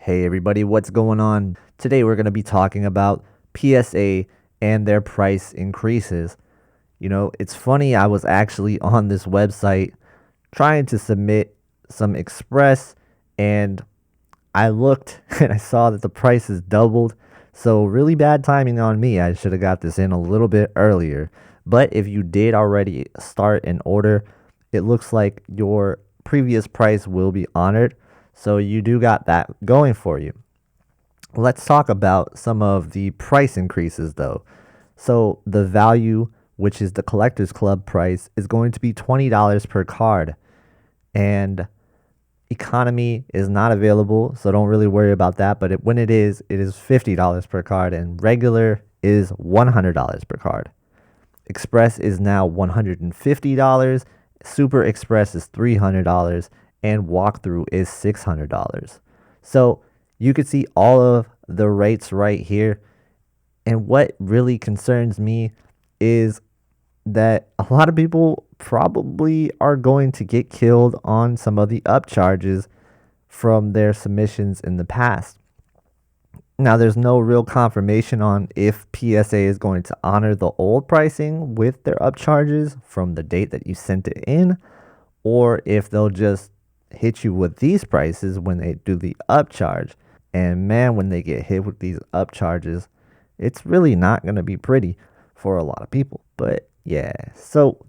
Hey everybody, what's going on? Today we're going to be talking about PSA and their price increases. It's funny, I was actually on this website trying to submit some Express, and I looked and I saw that the price has doubled. So, really bad timing on me. I should have got this in a little bit earlier. But if you did already start an order, it looks like your previous price will be honored. So, you do got that going for you. Let's talk about some of the price increases though. So, the value, which is the collector's club price, is going to be $20 per card. And economy is not available, so don't really worry about that. But when it is $50 per card, and regular is $100 per card. Express is now $150. Super Express is $300, and walkthrough is $600. So you can see all of the rates right here. And what really concerns me is that a lot of people probably are going to get killed on some of the upcharges from their submissions in the past. Now, there's no real confirmation on if PSA is going to honor the old pricing with their upcharges from the date that you sent it in, or if they'll just hit you with these prices when they do the upcharge. And man, when they get hit with these upcharges, it's really not going to be pretty for a lot of people. But yeah, so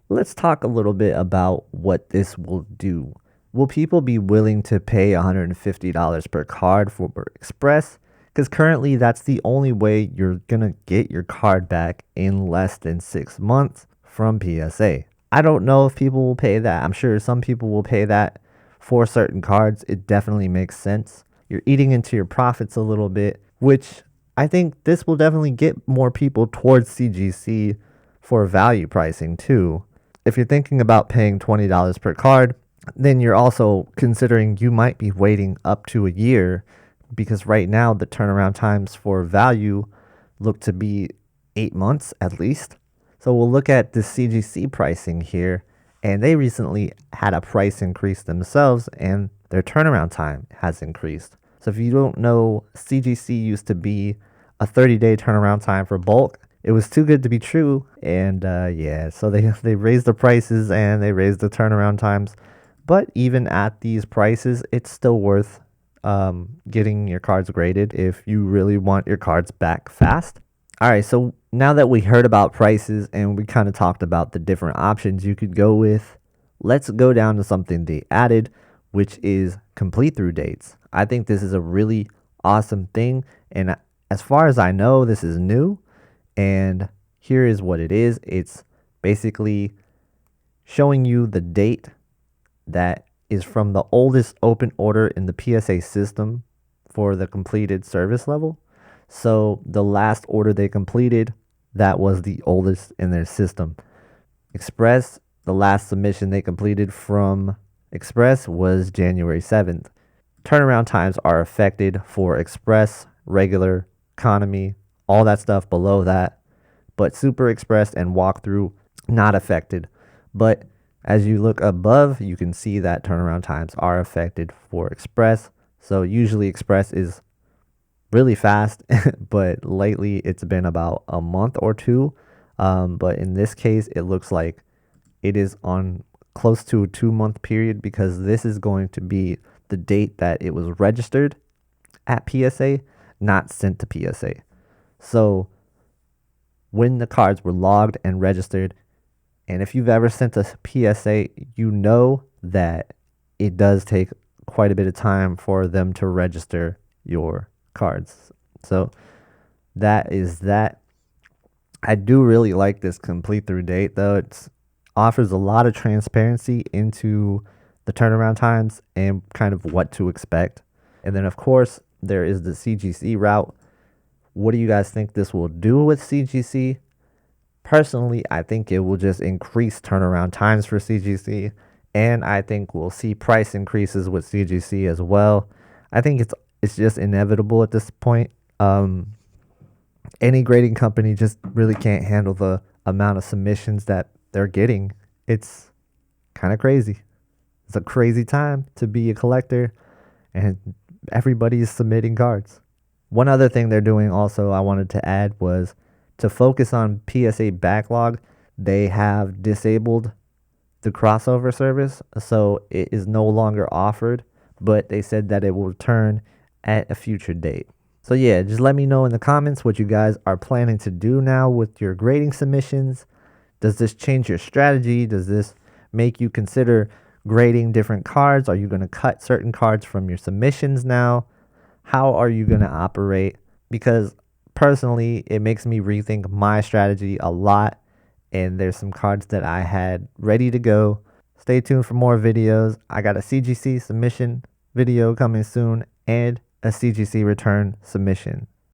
let's talk a little bit about what this will do. Will people be willing to pay $150 per card for Express? Because currently that's the only way you're going to get your card back in less than 6 months from PSA. I don't know if people will pay that. I'm sure some people will pay that for certain cards. It definitely makes sense. You're eating into your profits a little bit, which I think this will definitely get more people towards CGC for value pricing too. If you're thinking about paying $20 per card, then you're also considering you might be waiting up to a year, because right now the turnaround times for value look to be 8 months at least. So we'll look at the CGC pricing here, and they recently had a price increase themselves, and their turnaround time has increased. So if you don't know, CGC used to be a 30-day turnaround time for bulk. It was too good to be true, and so they raised the prices and they raised the turnaround times. But even at these prices, it's still worth getting your cards graded if you really want your cards back fast. All right, so now that we heard about prices and we kind of talked about the different options you could go with, let's go down to something they added, which is complete through dates. I think this is a really awesome thing, and as far as I know, this is new. And here is what it is. It's basically showing you the date that is from the oldest open order in the PSA system for the completed service level. So the last order they completed, that was the oldest in their system. Express, the last submission they completed from Express was January 7th. Turnaround times are affected for Express, regular, economy, all that stuff below that, but Super Express and walkthrough not affected. But as you look above, you can see that turnaround times are affected for Express. So usually Express is really fast, but lately it's been about a month or two. But in this case, it looks like it is on close to a 2-month period, because this is going to be the date that it was registered at PSA, not sent to PSA. So when the cards were logged and registered, and if you've ever sent a PSA, you know that it does take quite a bit of time for them to register your cards. So that is that. I do really like this complete through date though. It offers a lot of transparency into the turnaround times and kind of what to expect. And then of course there is the CGC route. What do you guys think this will do with CGC? Personally, I think it will just increase turnaround times for CGC, and I think we'll see price increases with CGC as well. I think it's just inevitable at this point. Any grading company just really can't handle the amount of submissions that they're getting. It's kind of crazy. It's a crazy time to be a collector, and everybody's submitting cards. One other thing they're doing also I wanted to add was to focus on PSA backlog. They have disabled the crossover service, so it is no longer offered, but they said that it will return at a future date. So yeah, just let me know in the comments what you guys are planning to do now with your grading submissions. Does this change your strategy? Does this make you consider grading different cards? Are you going to cut certain cards from your submissions now? How are you going to operate? Because personally, it makes me rethink my strategy a lot. And there's some cards that I had ready to go. Stay tuned for more videos. I got a CGC submission video coming soon and a CGC return submission.